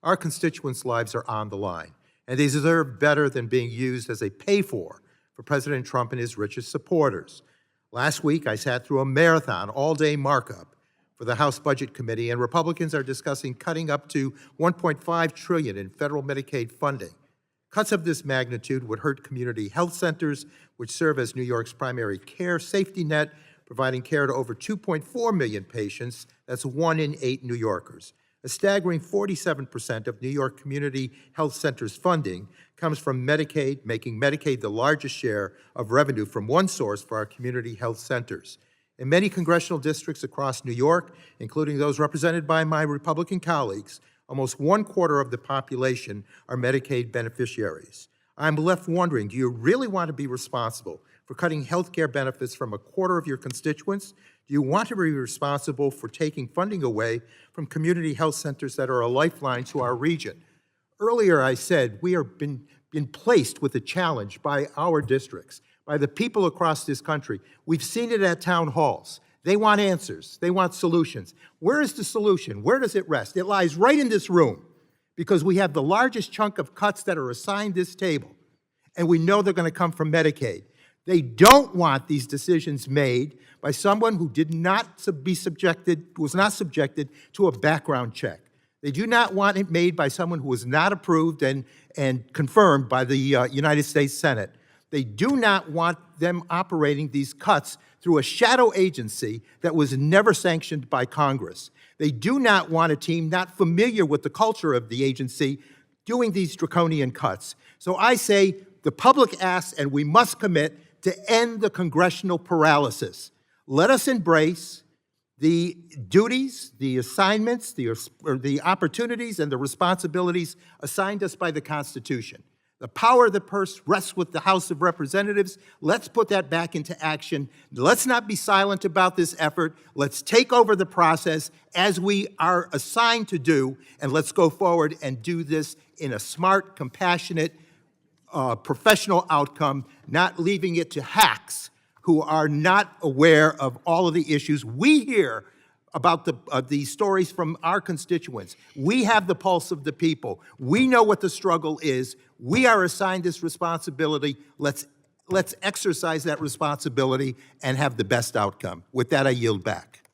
Our constituents' lives are on the line, and they deserve better than being used as a pay-for President Trump and his richest supporters. Last week, I sat through a marathon all-day markup for the House Budget Committee, and Republicans are discussing cutting up to $1.5 trillion in federal Medicaid funding. Cuts of this magnitude would hurt community health centers, which serve as New York's primary care safety net, providing care to over 2.4 million patients. That's 1 in 8 New Yorkers. A staggering 47% of New York community health centers' funding comes from Medicaid, making Medicaid the largest share of revenue from one source for our community health centers. In many congressional districts across New York, including those represented by my Republican colleagues, almost 1/4 of the population are Medicaid beneficiaries. I'm left wondering, do you really want to be responsible for cutting health care benefits from 1/4 of your constituents? Do you want to be responsible for taking funding away from community health centers that are a lifeline to our region? Earlier I said we are been placed with a challenge by our districts, by the people across this country. We've seen it at town halls. They want answers. They want solutions. Where is the solution? Where does it rest? It lies right in this room, because we have the largest chunk of cuts that are assigned this table, and we know they're going to come from Medicaid. They don't want these decisions made by someone who was not subjected to a background check. They do not want it made by someone who was not approved and confirmed by the United States Senate. They do not want them operating these cuts through a shadow agency that was never sanctioned by Congress. They do not want a team not familiar with the culture of the agency doing these draconian cuts. So I say the public asks, and we must commit to end the congressional paralysis. Let us embrace the duties, the assignments, the opportunities, and the responsibilities assigned us by the Constitution. The power of the purse rests with the House of Representatives. Let's put that back into action. Let's not be silent about this effort. Let's take over the process as we are assigned to do, and let's go forward and do this in a smart, compassionate, professional outcome, not leaving it to hacks who are not aware of all of the issues. We hear about the stories from our constituents. We have the pulse of the people. We know what the struggle is. We are assigned this responsibility. Let's exercise that responsibility and have the best outcome. With that, I yield back.